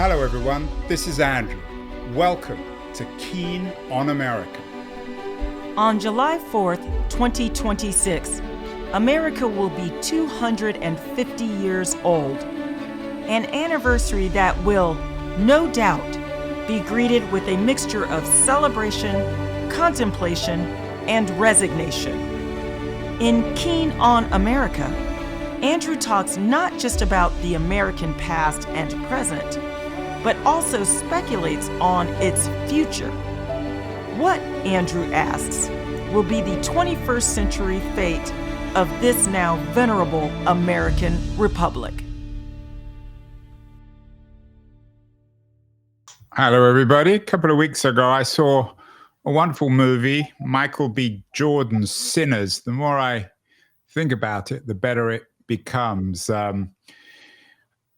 Hello everyone, this is Andrew. Welcome to Keen on America. On July 4th, 2026, America will be 250 years old. An anniversary that will, no doubt, be greeted with a mixture of celebration, contemplation, and resignation. In Keen on America, Andrew talks not just about the American past and present, but also speculates on its future. What, Andrew asks, will be the 21st century fate of this now venerable American republic? Hello everybody. A couple of weeks ago I saw a wonderful movie, Michael B. Jordan's Sinners. The more I think about it, the better it becomes.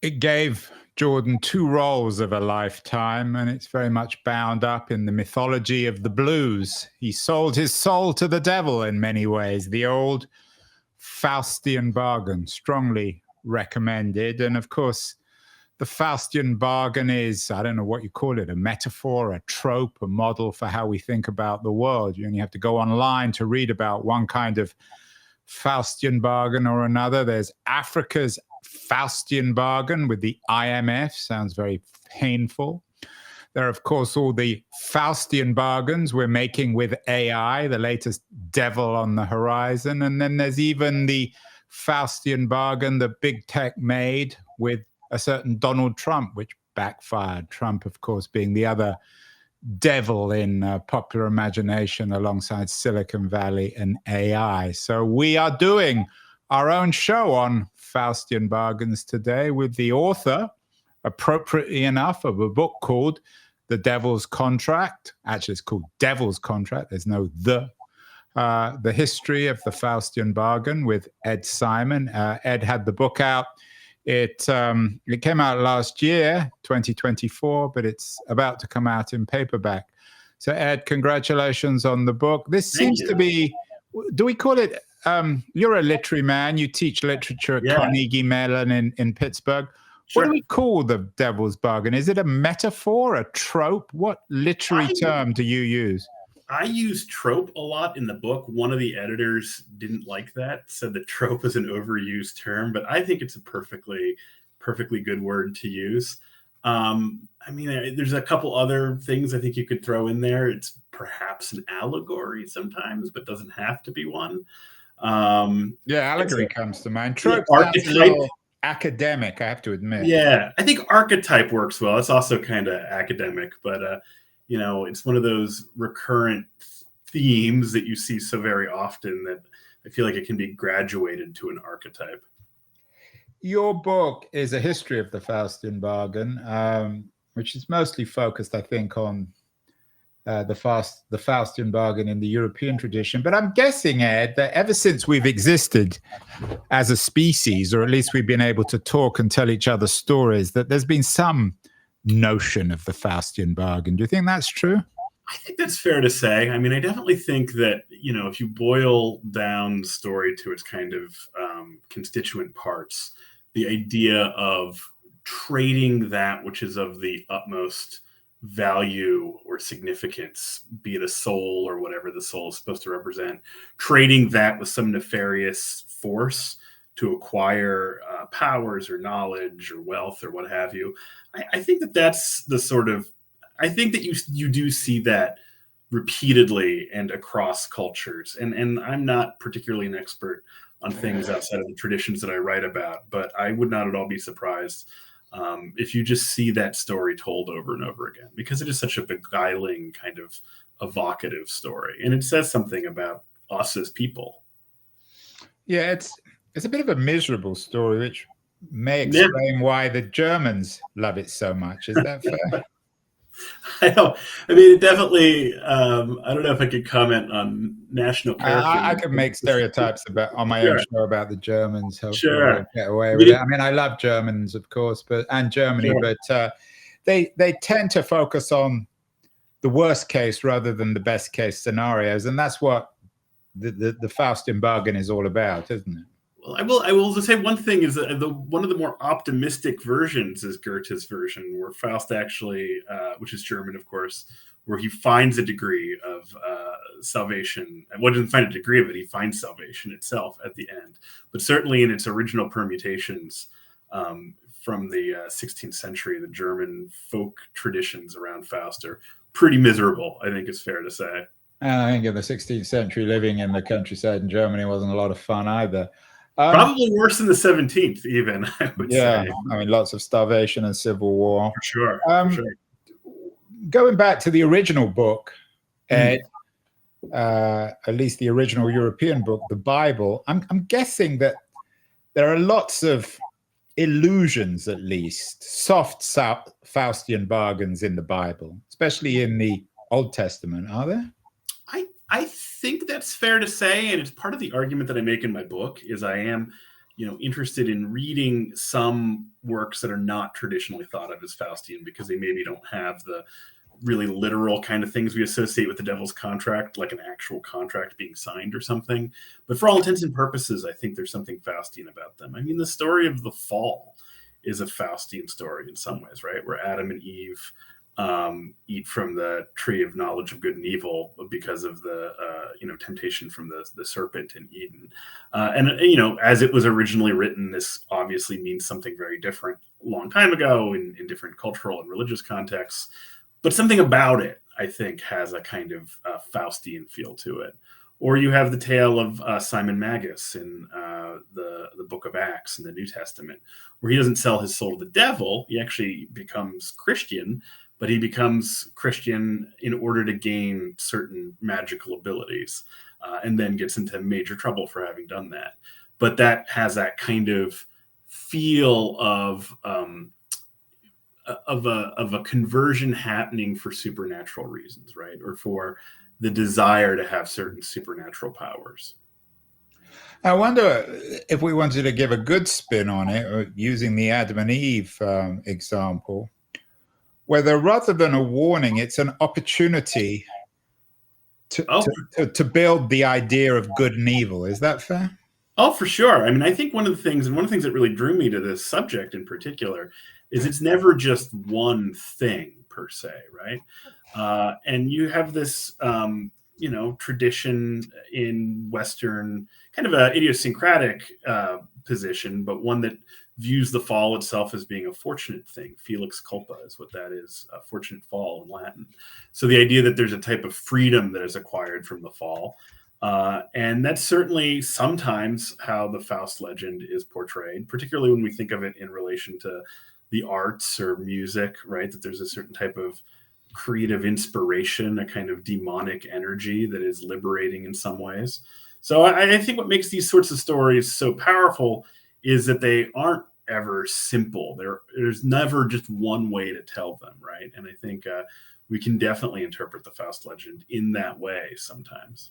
It gave Jordan two roles of a lifetime, and it's very much bound up in the mythology of the blues. He sold his soul to the devil in many ways. The old Faustian bargain, strongly recommended. And of course, the Faustian bargain is, I don't know what you call it, a metaphor, a trope, a model for how we think about the world. You only have to go online to read about one kind of Faustian bargain or another. There's Africa's Faustian bargain with the IMF. Sounds very painful. There are, of course, all the Faustian bargains we're making with AI, the latest devil on the horizon. And then there's even the Faustian bargain that big tech made with a certain Donald Trump, which backfired. Trump, of course, being the other devil in popular imagination alongside Silicon Valley and AI. So we are doing our own show on Faustian bargains today with the author, appropriately enough, of a book called The Devil's Contract. Actually, it's called Devil's Contract. There's no the history of the Faustian bargain with Ed Simon. Ed had the book out. It came out last year, 2024, but it's about to come out in paperback. So Ed, congratulations on the book. This seems to be, do we call it, you're a literary man. You teach literature at Carnegie Mellon in Pittsburgh. Sure. What do we call the devil's bargain? Is it a metaphor, a trope? What literary term do you use? I use trope a lot in the book. One of the editors didn't like that, said that trope is an overused term, but I think it's a perfectly good word to use. There's a couple other things I think you could throw in there. It's perhaps an allegory sometimes, but doesn't have to be one. Allegory comes to mind. Trope archetype, sounds a little academic, I have to admit. Yeah, I think archetype works well. It's also kind of academic, but it's one of those recurrent themes that you see so very often that I feel like it can be graduated to an archetype. Your book is a history of the Faustian bargain, which is mostly focused, I think, on the Faustian bargain in the European tradition. But I'm guessing, Ed, that ever since we've existed as a species, or at least we've been able to talk and tell each other stories, that there's been some notion of the Faustian bargain. Do you think that's true? I think that's fair to say. I mean, I definitely think that, if you boil down the story to its kind of constituent parts, the idea of trading that which is of the utmost value or significance, be it a soul or whatever the soul is supposed to represent, trading that with some nefarious force to acquire powers or knowledge or wealth or what have you. I think that's the sort of, I think that you do see that repeatedly and across cultures. And I'm not particularly an expert on things outside of the traditions that I write about, but I would not at all be surprised if you just see that story told over and over again, because it is such a beguiling kind of evocative story. And it says something about us as people. Yeah, it's a bit of a miserable story, which may explain why the Germans love it so much. Is that fair? It definitely, I don't know if I could comment on national characters. I could make stereotypes on my own show about the Germans. Sure. Get away with it. I mean, I love Germans, of course, and Germany, but they tend to focus on the worst case rather than the best case scenarios. And that's what the Faustian bargain is all about, isn't it? Well, I will just say one thing is that one of the more optimistic versions is Goethe's version, where Faust actually, which is German, of course, where he finds a degree of salvation. Well, doesn't find a degree of it; he finds salvation itself at the end. But certainly in its original permutations from the 16th century, the German folk traditions around Faust are pretty miserable, I think it's fair to say. And I think in the 16th century, living in the countryside in Germany wasn't a lot of fun either. Probably worse than the 17th, even, I would say. I mean, lots of starvation and civil war. For sure. For sure. Going back to the original book, Ed, at least the original European book, the Bible, I'm guessing that there are lots of illusions, at least, soft Faustian bargains in the Bible, especially in the Old Testament, are there? I think that's fair to say, and it's part of the argument that I make in my book. Is I am, interested in reading some works that are not traditionally thought of as Faustian because they maybe don't have the really literal kind of things we associate with the devil's contract, like an actual contract being signed or something. But for all intents and purposes, I think there's something Faustian about them. I mean, the story of the fall is a Faustian story in some ways, right? Where Adam and Eve eat from the tree of knowledge of good and evil because of the temptation from the serpent in Eden. And as it was originally written, this obviously means something very different a long time ago in different cultural and religious contexts. But something about it, I think, has a kind of Faustian feel to it. Or you have the tale of Simon Magus in the book of Acts in the New Testament, where he doesn't sell his soul to the devil. He actually becomes Christian, but he becomes Christian in order to gain certain magical abilities, and then gets into major trouble for having done that. But that has that kind of feel of a conversion happening for supernatural reasons, right? Or for the desire to have certain supernatural powers. I wonder if we wanted to give a good spin on it, or using the Adam and Eve example, whether rather than a warning, it's an opportunity to build the idea of good and evil. Is that fair? Oh, for sure. I mean, I think one of the things that really drew me to this subject in particular is it's never just one thing per se, right? And you have this, tradition in Western, kind of an idiosyncratic position, but one that views the fall itself as being a fortunate thing. Felix culpa is what that is, a fortunate fall in Latin. So the idea that there's a type of freedom that is acquired from the fall. And that's certainly sometimes how the Faust legend is portrayed, particularly when we think of it in relation to the arts or music, right? That there's a certain type of creative inspiration, a kind of demonic energy that is liberating in some ways. So I think what makes these sorts of stories so powerful is that they aren't ever simple. There's never just one way to tell them, right? And I think we can definitely interpret the Faust legend in that way sometimes.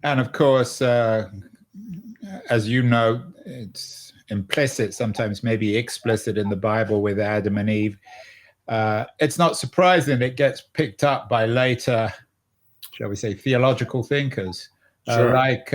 And of course, as you know, it's implicit, sometimes maybe explicit in the Bible with Adam and Eve. It's not surprising it gets picked up by later, shall we say, theological thinkers, Sure. like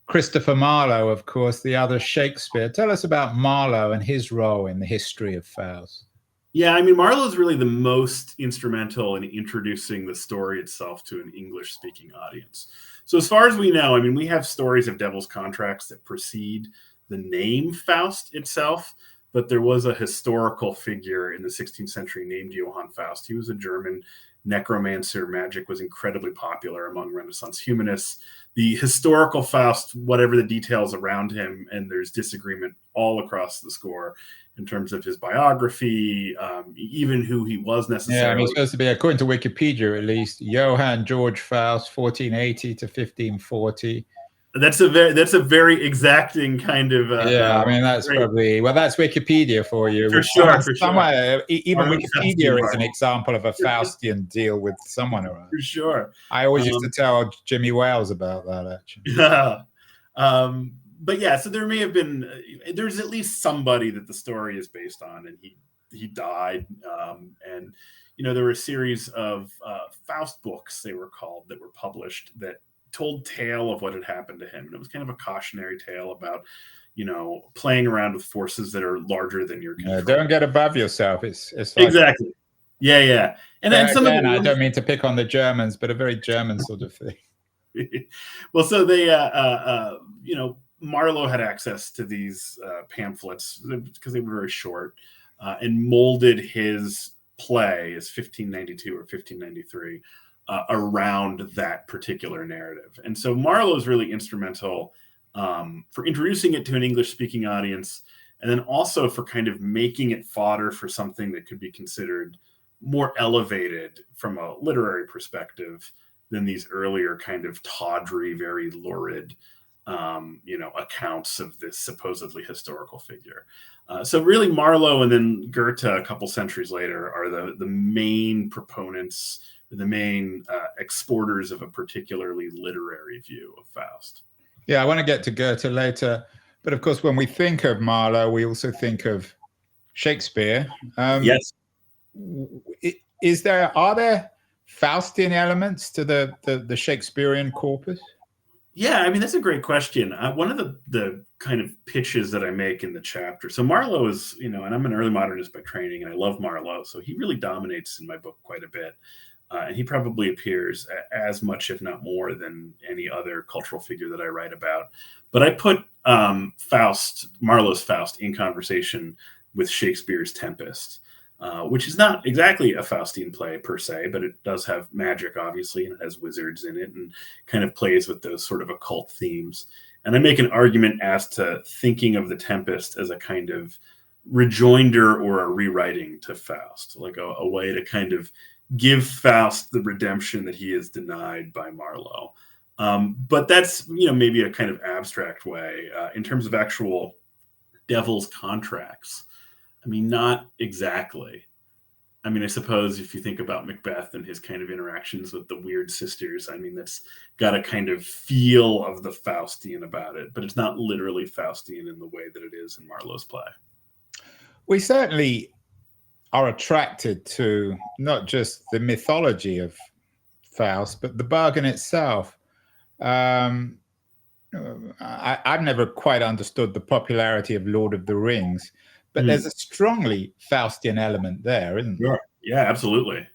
Christopher Marlowe, of course, the other Shakespeare. Tell us about Marlowe and his role in the history of Faust. Yeah, I mean, Marlowe is really the most instrumental in introducing the story itself to an English-speaking audience. So as far as we know, I mean, we have stories of devil's contracts that precede the name Faust itself, but there was a historical figure in the 16th century named Johann Faust. He was a German necromancer. Magic was incredibly popular among Renaissance humanists. The historical Faust, whatever the details around him, and there's disagreement all across the score in terms of his biography, even who he was necessarily. Yeah, I mean, it's supposed to be, according to Wikipedia at least, Johann George Faust, 1480 to 1540. That's a very exacting kind of. I mean, that's great. That's Wikipedia for you. For sure. Even Wikipedia is an example of a Faustian deal with someone around. For sure. I always used to tell Jimmy Wales about that, actually. Yeah. But yeah, so there may have been, there's at least somebody that the story is based on, and he died. And there were a series of Faust books, they were called, that were published that told tale of what had happened to him. And it was kind of a cautionary tale about, playing around with forces that are larger than your control. Don't get above yourself. It's like, exactly. Yeah. And then some again, of I don't mean to pick on the Germans, but a very German sort of thing. Well, so they, Marlowe had access to these pamphlets because they were very short, and molded his play, his 1592 or 1593, around that particular narrative. And so Marlowe is really instrumental for introducing it to an English-speaking audience, and then also for kind of making it fodder for something that could be considered more elevated from a literary perspective than these earlier kind of tawdry, very lurid, accounts of this supposedly historical figure. So really Marlowe and then Goethe a couple centuries later are the main proponents, the main exporters of a particularly literary view of Faust. Yeah, I want to get to Goethe later. But of course, when we think of Marlowe, we also think of Shakespeare. Yes. Are there Faustian elements to the Shakespearean corpus? Yeah, I mean, that's a great question. One of the kind of pitches that I make in the chapter. So Marlowe is, and I'm an early modernist by training, and I love Marlowe. So he really dominates in my book quite a bit. And he probably appears as much, if not more, than any other cultural figure that I write about. But I put Marlowe's Faust in conversation with Shakespeare's Tempest, which is not exactly a Faustian play per se, but it does have magic, obviously, and it has wizards in it and kind of plays with those sort of occult themes. And I make an argument as to thinking of the Tempest as a kind of rejoinder or a rewriting to Faust, like a way to kind of give Faust the redemption that he is denied by Marlowe. But that's, maybe a kind of abstract way. In terms of actual devil's contracts, I mean, not exactly. I mean, I suppose if you think about Macbeth and his kind of interactions with the weird sisters, I mean, that's got a kind of feel of the Faustian about it, but it's not literally Faustian in the way that it is in Marlowe's play. We certainly are attracted to not just the mythology of Faust, but the bargain itself. I've never quite understood the popularity of Lord of the Rings, but there's a strongly Faustian element there, isn't there? Sure. Yeah, absolutely.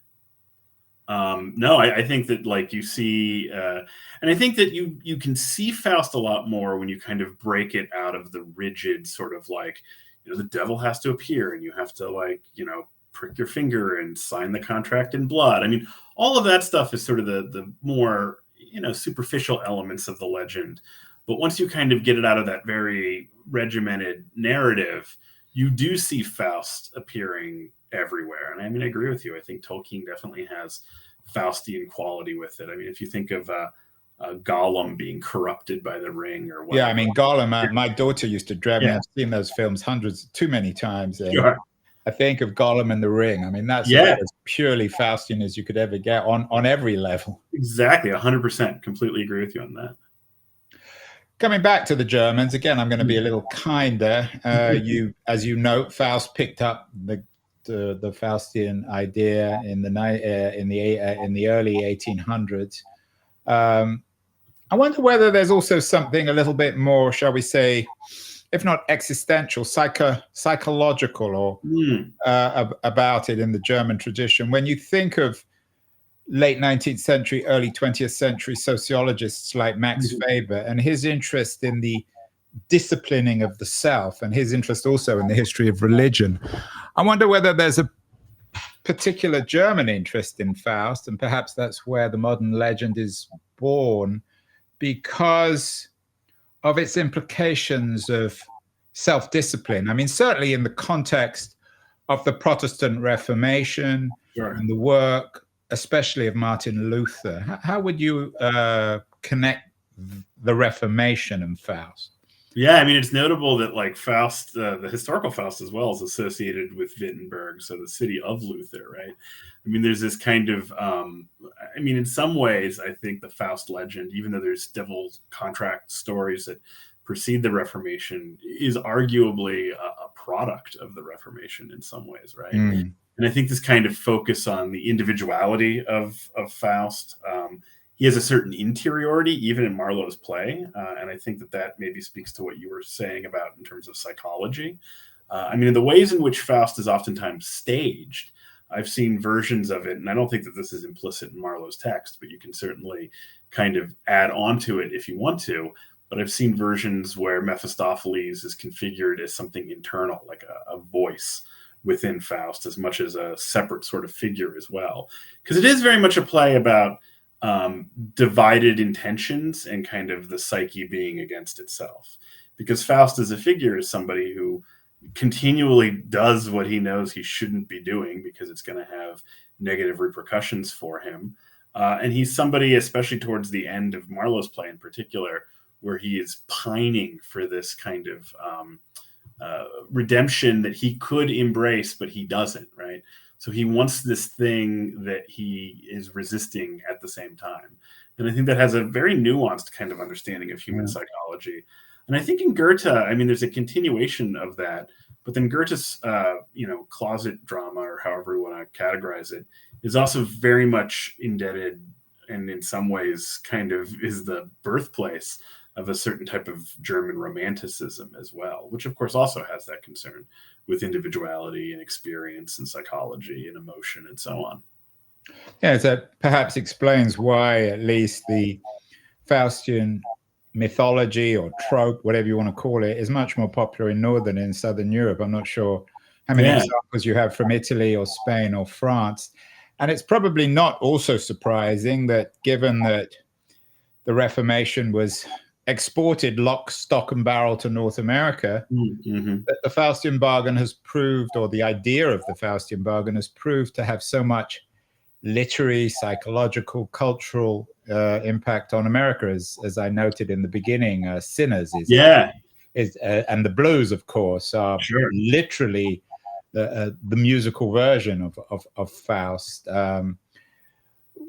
No, I think that like you see, and I think that you can see Faust a lot more when you kind of break it out of the rigid sort of like, the devil has to appear and you have to like, prick your finger and sign the contract in blood. I mean, all of that stuff is sort of the more, superficial elements of the legend. But once you kind of get it out of that very regimented narrative, you do see Faust appearing everywhere. And I mean, I agree with you. I think Tolkien definitely has Faustian quality with it. I mean, if you think of Gollum being corrupted by the ring or whatever. Yeah, I mean, Gollum, my daughter used to drag me. I've seen those films too many times. And sure. I think of Gollum and the Ring. I mean, that's as purely Faustian as you could ever get on every level. Exactly, 100%. Completely agree with you on that. Coming back to the Germans, again, I'm going to be a little kinder. As you note, Faust picked up the Faustian idea in the early 1800s. I wonder whether there's also something a little bit more, shall we say, if not existential, psychological, or about it in the German tradition. When you think of late 19th century, early 20th century sociologists like Max Weber and his interest in the disciplining of the self, and his interest also in the history of religion, I wonder whether there's a particular German interest in Faust, and perhaps that's where the modern legend is born, because of its implications of self-discipline. I mean, certainly in the context of the Protestant Reformation and the work, especially of Martin Luther. How would you connect the Reformation and Faust? Yeah, I mean, it's notable that like Faust, the historical Faust as well, is associated with Wittenberg, so the city of Luther, right? I mean, there's this kind of, I mean, in some ways, I think the Faust legend, even though there's devil's contract stories that precede the Reformation, is arguably a product of the Reformation in some ways, right? And I think this kind of focus on the individuality of Faust he has a certain interiority, even in Marlowe's play. And I think that maybe speaks to what you were saying about in terms of psychology. I mean, in the ways in which Faust is oftentimes staged, I've seen versions of it, and I don't think that this is implicit in Marlowe's text, but you can certainly kind of add on to it if you want to. But I've seen versions where Mephistopheles is configured as something internal, like a voice within Faust, as much as a separate sort of figure as well. Because it is very much a play about divided intentions and kind of the psyche being against itself. Because Faust as a figure is somebody who continually does what he knows he shouldn't be doing because it's going to have negative repercussions for him. And he's somebody, especially towards the end of Marlowe's play in particular, where he is pining for this kind of redemption that he could embrace, but he doesn't, right? So he wants this thing that he is resisting at the same time. And I think that has a very nuanced kind of understanding of human psychology. And I think in Goethe, I mean, there's a continuation of that, but then Goethe's, closet drama, or however you want to categorize it, is also very much indebted, and in some ways kind of is the birthplace of a certain type of German romanticism as well, which of course also has that concern with individuality and experience and psychology and emotion and so on. Yeah, that perhaps explains why at least the Faustian mythology or trope, whatever you want to call it, is much more popular in Northern and Southern Europe. I'm not sure how many examples you have from Italy or Spain or France. And it's probably not also surprising that, given that the Reformation was exported lock, stock and barrel to North America, that the Faustian bargain has proved, or the idea of the Faustian bargain has proved, to have so much literary, psychological, cultural impact on America, as I noted in the beginning. Sinners is and the Blues, of course, are literally the musical version of Faust.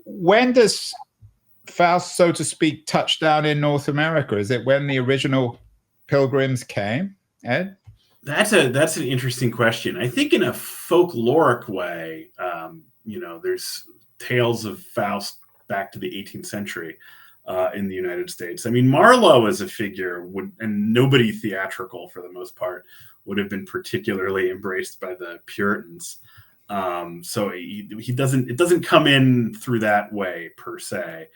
When does Faust, so to speak, touch down in North America? Is it when the original Pilgrims came, Ed? That's an interesting question. I think in a folkloric way, there's tales of Faust back to the 18th century in the United States. I mean, Marlowe as a figure and nobody theatrical for the most part, would have been particularly embraced by the Puritans. So it doesn't come in through that way per se.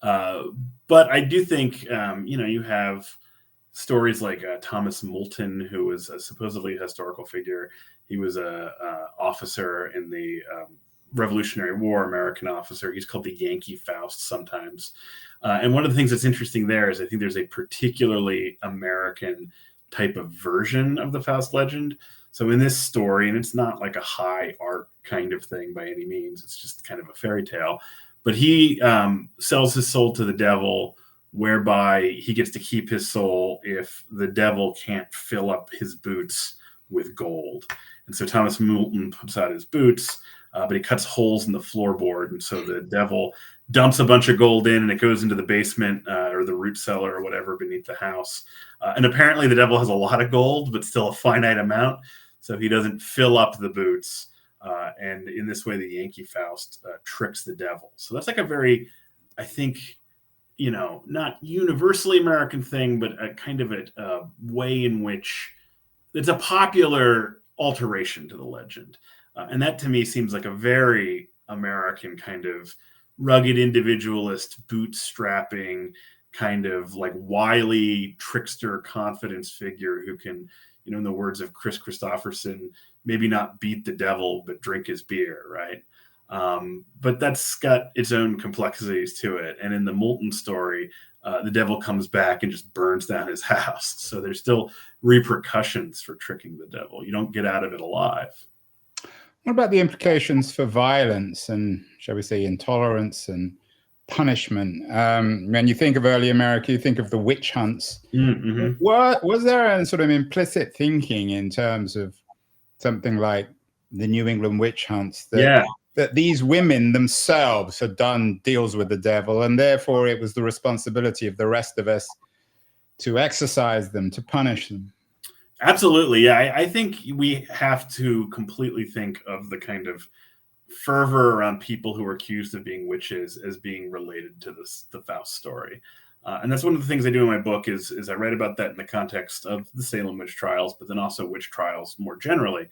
But I do think, you have stories like Thomas Moulton, who was supposedly a historical figure. He was a officer in the Revolutionary War, American officer. He's called the Yankee Faust sometimes. And one of the things that's interesting there is I think there's a particularly American type of version of the Faust legend. So in this story, and it's not like a high art kind of thing by any means, it's just kind of a fairy tale, but he sells his soul to the devil, whereby he gets to keep his soul if the devil can't fill up his boots with gold. And so Thomas Moulton puts out his boots, but he cuts holes in the floorboard. And so the devil dumps a bunch of gold in, and it goes into the basement or the root cellar or whatever beneath the house. And apparently the devil has a lot of gold, but still a finite amount. So he doesn't fill up the boots. And in this way, the Yankee Faust tricks the devil. So that's like a very, I think, not universally American thing, but a kind of a way in which it's a popular alteration to the legend. And that to me seems like a very American kind of rugged individualist, bootstrapping, kind of like wily trickster confidence figure who can, in the words of Chris Christopherson, maybe not beat the devil, but drink his beer, right? But that's got its own complexities to it. And in the Moulton story, the devil comes back and just burns down his house. So there's still repercussions for tricking the devil. You don't get out of it alive. What about the implications for violence and, shall we say, intolerance and punishment? When you think of early America, you think of the witch hunts. Mm-hmm. Was there a sort of implicit thinking in terms of something like the New England witch hunts that these women themselves had done deals with the devil, and therefore it was the responsibility of the rest of us to exorcise them, to punish them? Absolutely. Yeah. I think we have to completely think of the kind of fervor around people who were accused of being witches as being related to the Faust story. And that's one of the things I do in my book is I write about that in the context of the Salem witch trials, but then also witch trials more generally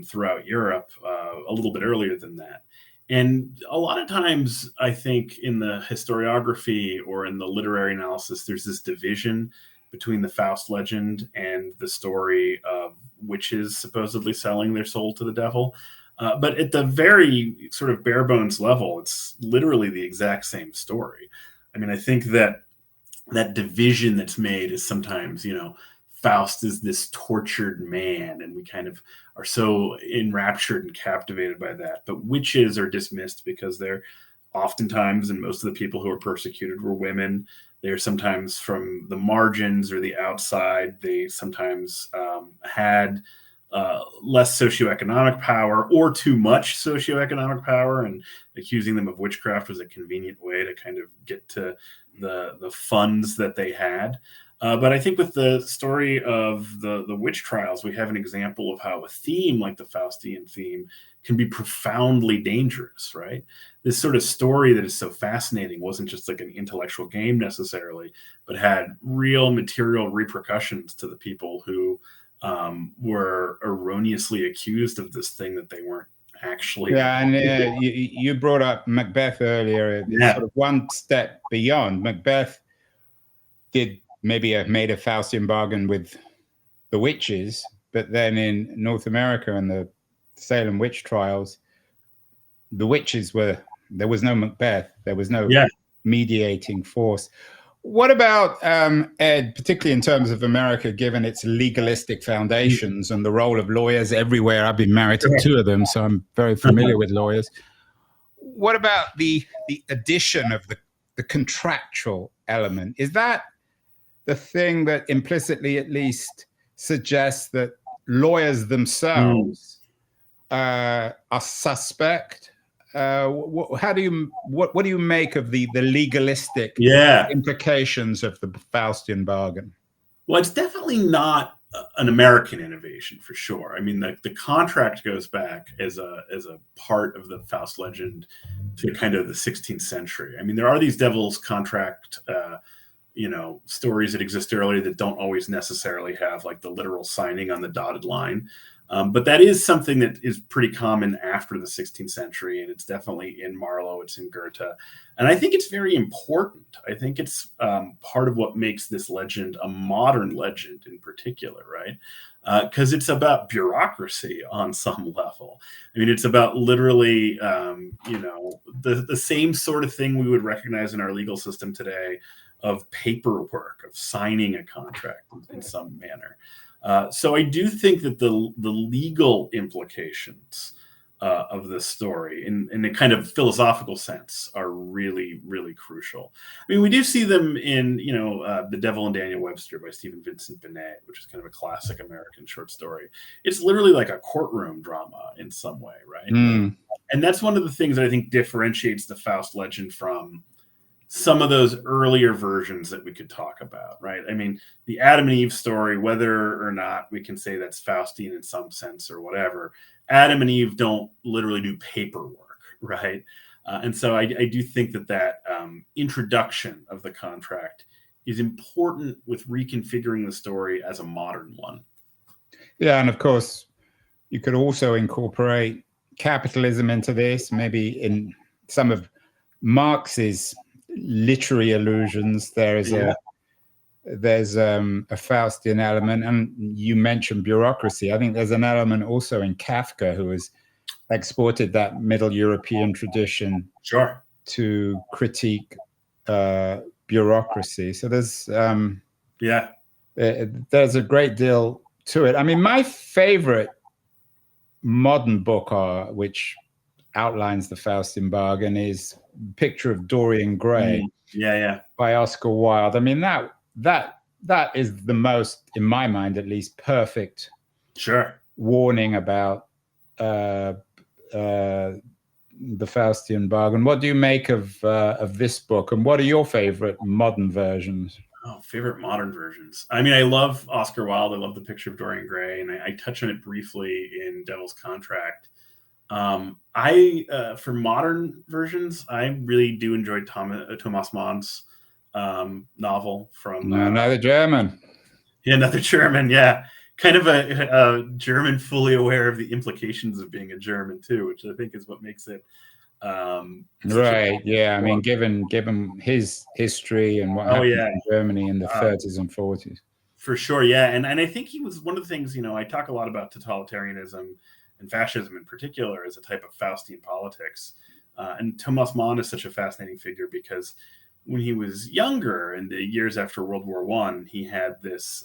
throughout Europe a little bit earlier than that. And a lot of times, I think in the historiography or in the literary analysis, there's this division between the Faust legend and the story of witches supposedly selling their soul to the devil. But at the very sort of bare bones level, it's literally the exact same story. I mean, I think that division that's made is sometimes, Faust is this tortured man, and we kind of are so enraptured and captivated by that. But witches are dismissed because they're oftentimes, and most of the people who are persecuted were women. They're sometimes from the margins or the outside. They sometimes had less socioeconomic power or too much socioeconomic power, and accusing them of witchcraft was a convenient way to kind of get to the funds that they had. But I think with the story of the witch trials, we have an example of how a theme like the Faustian theme can be profoundly dangerous, right? This sort of story that is so fascinating wasn't just like an intellectual game necessarily, but had real material repercussions to the people who were erroneously accused of this thing that they weren't actually. Yeah, and you brought up Macbeth earlier. It's sort of one step beyond. Macbeth made a Faustian bargain with the witches, but then in North America and the Salem witch trials, the witches there was no Macbeth, there was no mediating force. What about, Ed, particularly in terms of America, given its legalistic foundations and the role of lawyers everywhere? I've been married to two of them, so I'm very familiar with lawyers. What about the addition of the contractual element? Is that the thing that implicitly at least suggests that lawyers themselves are suspect? What do you make of the legalistic implications of the Faustian bargain? Well, it's definitely not an American innovation for sure. I mean, the contract goes back as a part of the Faust legend to kind of the 16th century. I mean, there are these devil's contract stories that exist earlier that don't always necessarily have like the literal signing on the dotted line. But that is something that is pretty common after the 16th century, and it's definitely in Marlowe, it's in Goethe. And I think it's very important. I think it's part of what makes this legend a modern legend in particular, right? Because it's about bureaucracy on some level. I mean, it's about literally, the same sort of thing we would recognize in our legal system today of paperwork, of signing a contract in some manner. So I do think that the legal implications of this story in a kind of philosophical sense are really, really crucial. I mean, we do see them in, The Devil and Daniel Webster by Stephen Vincent Benet, which is kind of a classic American short story. It's literally like a courtroom drama in some way, right? And that's one of the things that I think differentiates the Faust legend from some of those earlier versions that we could talk about, right? I mean, the Adam and Eve story, whether or not we can say that's Faustian in some sense or whatever, Adam and Eve don't literally do paperwork, right? And so I do think that introduction of the contract is important with reconfiguring the story as a modern one. Yeah, and of course, you could also incorporate capitalism into this, maybe in some of Marx's literary allusions. There's a Faustian element, and you mentioned bureaucracy. I think there's an element also in Kafka, who has exported that Middle European tradition to critique bureaucracy. So there's a great deal to it. I mean, my favorite modern book, which outlines the Faustian bargain, is Picture of Dorian Gray by Oscar Wilde. I mean, that is the most, in my mind at least, perfect warning about the Faustian bargain. What do you make of this book, and what are your favorite modern versions? Favorite modern versions. I mean, I love Oscar Wilde. I love The Picture of Dorian Gray, and I touch on it briefly in Devil's Contract. For modern versions, I really do enjoy Thomas Mann's novel from Another German. Another German, yeah. Kind of a German fully aware of the implications of being a German too, which I think is what makes it right. Yeah. I mean, given his history and what happened in Germany in the 30s and 40s. For sure, yeah. And I think he was one of the things, I talk a lot about totalitarianism and fascism in particular as a type of Faustian politics. And Thomas Mann is such a fascinating figure because when he was younger, in the years after World War I, he had this,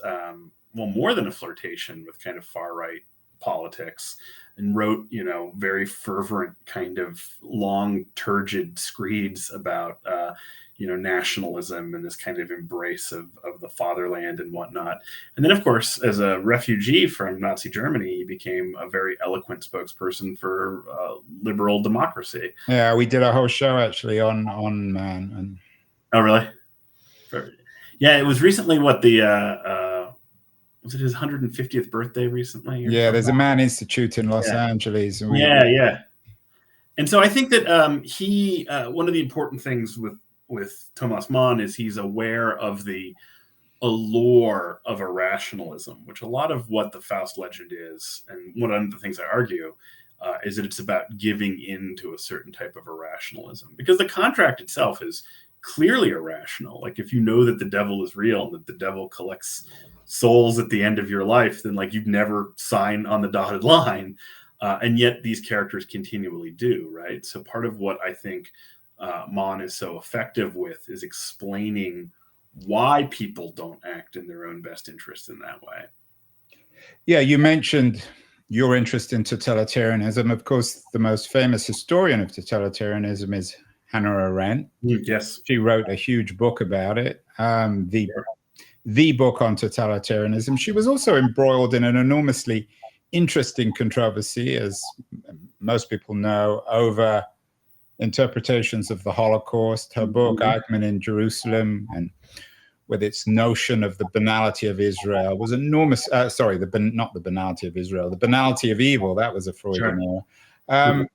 more than a flirtation with kind of far-right politics, and wrote, very fervent kind of long, turgid screeds about, nationalism and this kind of embrace of the fatherland and whatnot. And then, of course, as a refugee from Nazi Germany, he became a very eloquent spokesperson for liberal democracy. Yeah, we did a whole show actually on Mann. And... Oh, really? Yeah, it was recently was it his 150th birthday recently? Yeah, there's a Mann Institute in Los Angeles. And yeah. And so I think that he, one of the important things with Thomas Mann is he's aware of the allure of irrationalism, which a lot of what the Faust legend is, and one of the things I argue, is that it's about giving in to a certain type of irrationalism. Because the contract itself is clearly irrational. Like, if you know that the devil is real and that the devil collects souls at the end of your life, then you'd never sign on the dotted line. And yet these characters continually do, right? So part of what I think Mann is so effective with is explaining why people don't act in their own best interest in that way. Yeah, you mentioned your interest in totalitarianism. Of course, the most famous historian of totalitarianism is Hannah Arendt. Yes. She wrote a huge book about it, the book on totalitarianism. She was also embroiled in an enormously interesting controversy, as most people know, over interpretations of the Holocaust. Her book, Eichmann in Jerusalem, and with its notion of the banality of Israel, was enormous. Not the banality of Israel, the banality of evil. That was a Freudian error.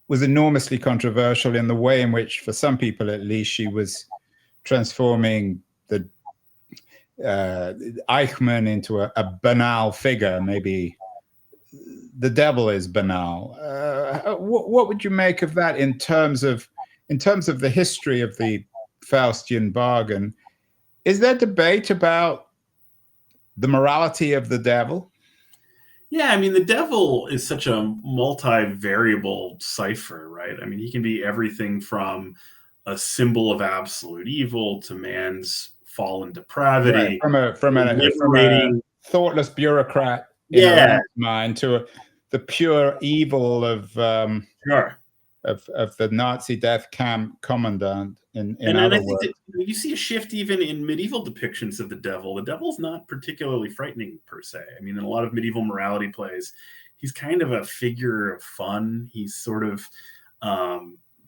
Was enormously controversial in the way in which, for some people at least, she was transforming the Eichmann into a banal figure. Maybe the devil is banal. What would you make of that in terms of the history of the Faustian bargain? Is there debate about the morality of the devil? Yeah, I mean, the devil is such a multi-variable cipher, right? I mean, he can be everything from a symbol of absolute evil to man's fallen depravity, right. from a thoughtless bureaucrat in a mind to the pure evil of the Nazi death camp commandant. And I think that you see a shift even in medieval depictions of the devil. The devil's not particularly frightening per se. I mean, in a lot of medieval morality plays, he's kind of a figure of fun. He's sort of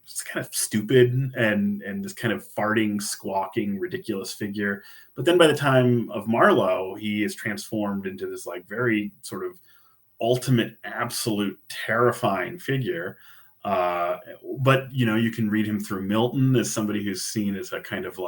just kind of stupid and this kind of farting, squawking, ridiculous figure. But then by the time of Marlowe, he is transformed into this very sort of ultimate, absolute, terrifying figure. But you can read him through Milton as somebody who's seen as a kind of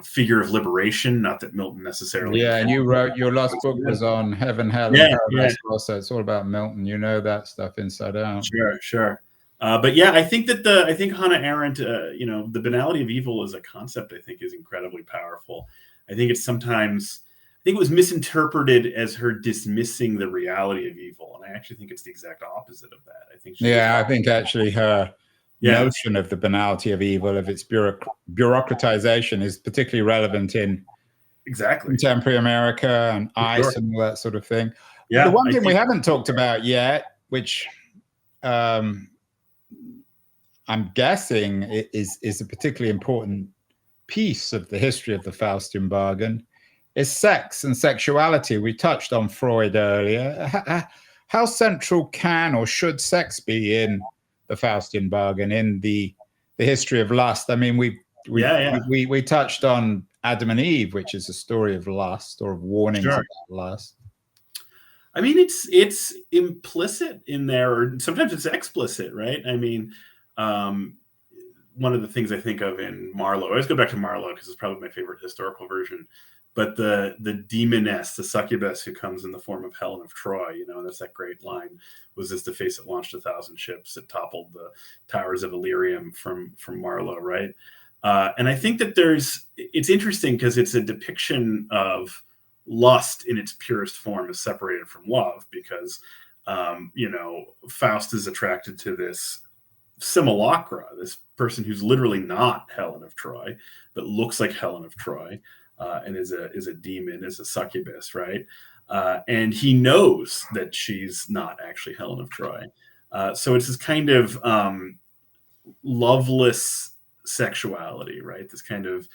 figure of liberation. Not that Milton necessarily. Yeah, and you wrote your last book was on heaven, hell, and paradise. Also, it's all about Milton. You know that stuff inside out. Sure. But yeah, I think that I think Hannah Arendt, the banality of evil as a concept, I think is incredibly powerful. I think it was misinterpreted as her dismissing the reality of evil. And I actually think it's the exact opposite of that. I think actually her notion of the banality of evil, of its bureaucratization, is particularly relevant in contemporary America and ICE and all that sort of thing. Yeah, the one thing we haven't talked about yet, which I'm guessing is a particularly important piece of the history of the Faustian bargain, is sex and sexuality. We touched on Freud earlier. How central can or should sex be in the Faustian bargain, in the history of lust? I mean, we touched on Adam and Eve, which is a story of lust or of warnings about lust. I mean, it's implicit in there, or sometimes it's explicit, right? I mean, one of the things I think of in Marlowe, I always go back to Marlowe because it's probably my favorite historical version. But the demoness, the succubus who comes in the form of Helen of Troy, and that's that great line: "Was this the face that launched 1,000 ships? It toppled the towers of Illyrium," from Marlowe, right? And I think that it's interesting because it's a depiction of lust in its purest form is separated from love, because Faust is attracted to this simulacra, this person who's literally not Helen of Troy, but looks like Helen of Troy, and is a demon, is a succubus, right? And he knows that she's not actually Helen of Troy. So it's this kind of loveless sexuality, right? This kind of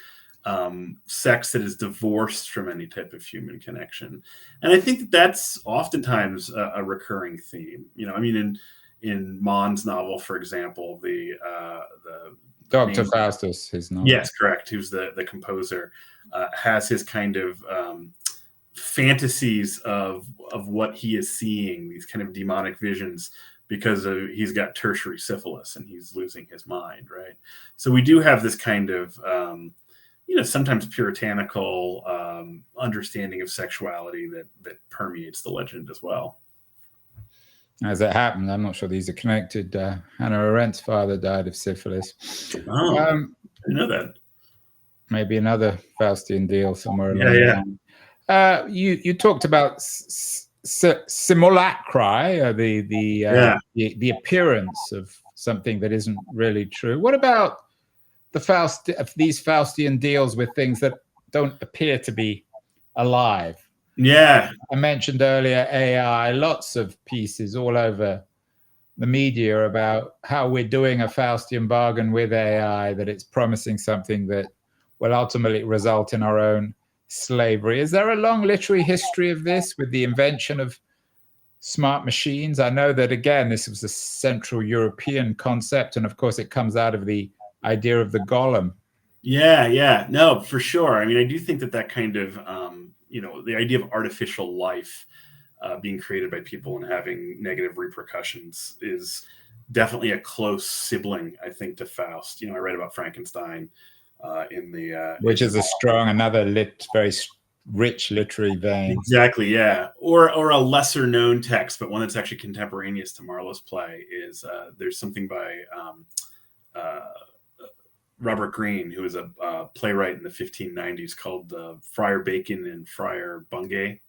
sex that is divorced from any type of human connection. And I think that's oftentimes a recurring theme. I mean, in Mann's novel, for example, the Dr. Faustus, his novel. Yes, correct. Who's the composer, has his kind of fantasies of what he is seeing, these kind of demonic visions, because he's got tertiary syphilis and he's losing his mind, right? So we do have this kind of sometimes puritanical understanding of sexuality that permeates the legend as well. As it happened, I'm not sure these are connected. Hannah Arendt's father died of syphilis. Oh, I know that. Maybe another Faustian deal somewhere along the line. You talked about simulacra, the appearance of something that isn't really true. What about these Faustian deals with things that don't appear to be alive? Yeah. I mentioned earlier AI, lots of pieces all over the media about how we're doing a Faustian bargain with AI, that it's promising something that will ultimately result in our own slavery. Is there a long literary history of this with the invention of smart machines? I know that, again, this was a Central European concept, and of course it comes out of the idea of the golem. Yeah. No, for sure. I mean, I do think that kind of, the idea of artificial life being created by people and having negative repercussions is definitely a close sibling, I think, to Faust. I read about Frankenstein in the... Which is another very rich literary vein. Exactly, yeah. Or a lesser known text, but one that's actually contemporaneous to Marlowe's play is there's something by Robert Greene, who was a playwright in the 1590s, called Friar Bacon and Friar Bungay.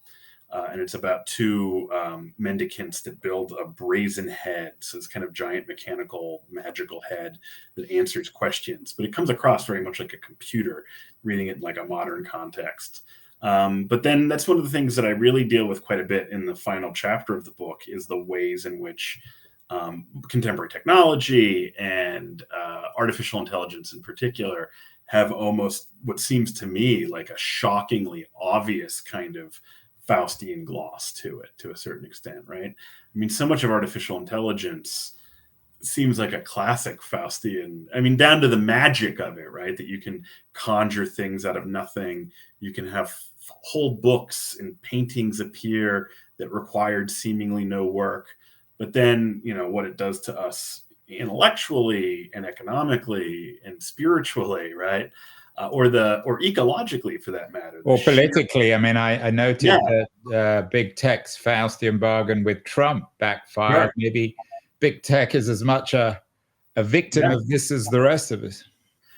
And it's about two mendicants that build a brazen head. So it's kind of giant mechanical magical head that answers questions, but it comes across very much like a computer, reading it in like a modern context. But then that's one of the things that I really deal with quite a bit in the final chapter of the book, is the ways in which contemporary technology and artificial intelligence in particular have almost what seems to me like a shockingly obvious kind of Faustian gloss to it, to a certain extent, right? I mean, so much of artificial intelligence seems like a classic Faustian, I mean, down to the magic of it, right? That you can conjure things out of nothing. You can have whole books and paintings appear that required seemingly no work. But then, what it does to us intellectually and economically and spiritually, right? Or ecologically, for that matter. Or politically. I mean, I noted that big tech's Faustian bargain with Trump backfired. Right. Maybe big tech is as much a victim of this as the rest of us.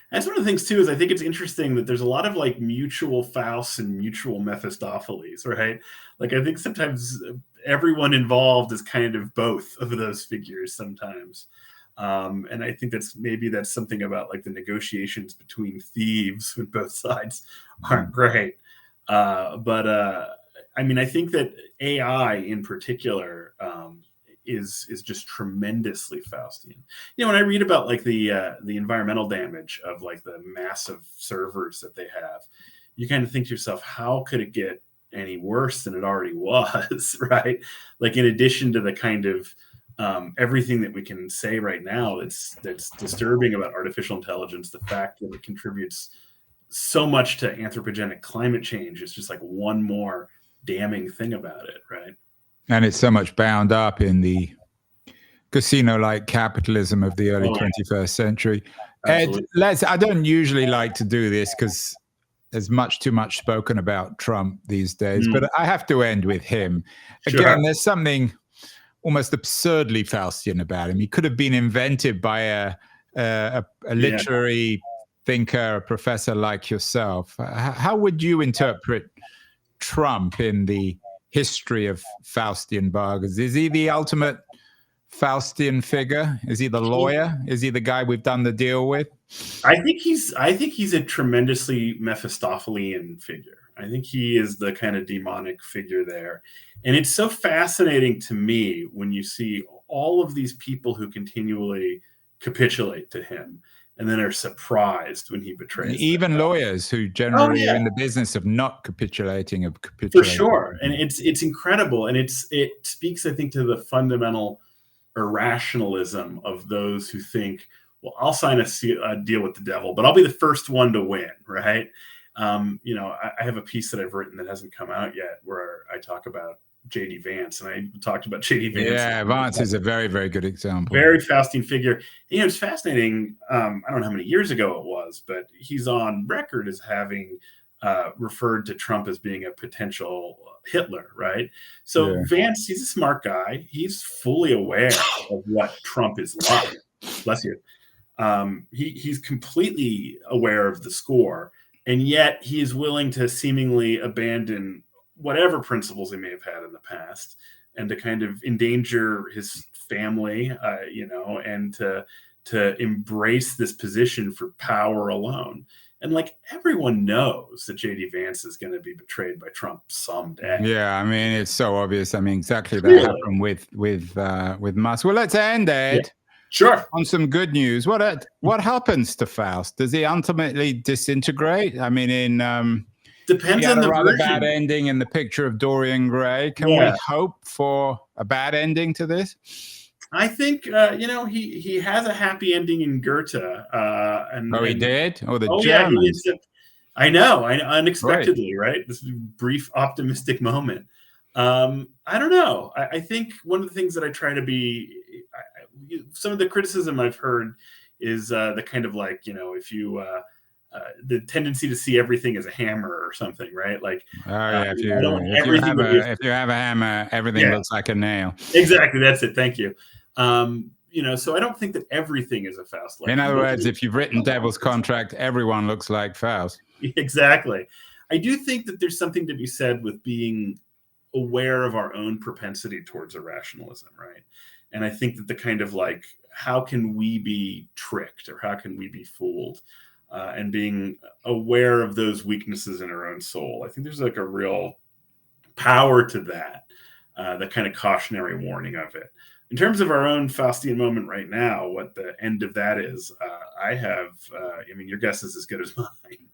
That's one of the things too, is I think it's interesting that there's a lot of like mutual Fausts and mutual Mephistopheles, right? Like, I think sometimes everyone involved is kind of both of those figures sometimes. And I think that's something about like the negotiations between thieves when both sides aren't great. But I mean, I think that AI in particular is just tremendously Faustian. When I read about like the environmental damage of like the massive servers that they have, you kind of think to yourself, how could it get any worse than it already was, right? Like, in addition to the kind of everything that we can say right now that's disturbing about artificial intelligence, the fact that it contributes so much to anthropogenic climate change is just like one more damning thing about it, right? And it's so much bound up in the casino-like capitalism of the early 21st century. Absolutely. Ed, I don't usually like to do this because there's too much spoken about Trump these days, but I have to end with him. Sure. Again, there's something almost absurdly Faustian about him. He could have been invented by a literary thinker, a professor like yourself. How would you interpret Trump in the history of Faustian bargains? Is he the ultimate Faustian figure? Is he the lawyer? Is he the guy we've done the deal with? I think he's a tremendously Mephistophelian figure. I think he is the kind of demonic figure there. And it's so fascinating to me when you see all of these people who continually capitulate to him and then are surprised when he betrays even them. Lawyers who generally are in the business of not capitulating, For sure. And it's incredible. And it speaks, I think, to the fundamental irrationalism of those who think, well, I'll sign a deal with the devil, but I'll be the first one to win, right? I have a piece that I've written that hasn't come out yet where I talk about J.D. Vance, and I talked about J.D. Vance. Yeah, Vance is a very, very good example. Very Faustian figure. It's fascinating. I don't know how many years ago it was, but he's on record as having referred to Trump as being a potential Hitler, right? So Vance, he's a smart guy. He's fully aware of what Trump is like. Bless you. He's completely aware of the score, and yet he is willing to seemingly abandon whatever principles he may have had in the past and to kind of endanger his family, and to embrace this position for power alone. And like everyone knows that J.D. Vance is going to be betrayed by Trump someday. Yeah, I mean, it's so obvious. I mean, exactly that happened with Musk. Well, let's end, Ed. Yeah. Sure. On some good news. What happens to Faust? Does he ultimately disintegrate? I mean, depends on the rather version. bad ending in The Picture of Dorian Gray. Can we hope for a bad ending to this? I think he has a happy ending in Goethe. He did? Oh, the Germans. I know, unexpectedly, right? This brief optimistic moment. I don't know. I think one of the things that I try to be, some of the criticism I've heard is the kind of like, if you the tendency to see everything as a hammer or something, right? Like, if you have a hammer, everything looks like a nail. Exactly, that's it. Thank you. So I don't think that everything is a Faust. In other words, if you've written Devil's Contract, everyone looks like Faust. Exactly. I do think that there's something to be said with being aware of our own propensity towards irrationalism, right? And I think that the kind of like, how can we be tricked or how can we be fooled? And being aware of those weaknesses in our own soul. I think there's like a real power to that, the kind of cautionary warning of it. In terms of our own Faustian moment right now, what the end of that is, your guess is as good as mine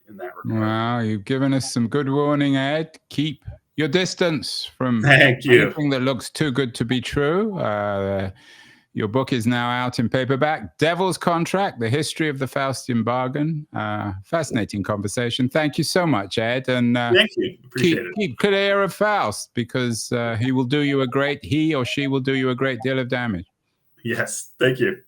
in that regard. Well, you've given us some good warning, Ed. Keep your distance from anything that looks too good to be true. Your book is now out in paperback, Devil's Contract, The History of the Faustian Bargain. Fascinating conversation. Thank you so much, Ed. And thank you. Appreciate it. Keep clear of Faust, because he or she will do you a great deal of damage. Yes. Thank you.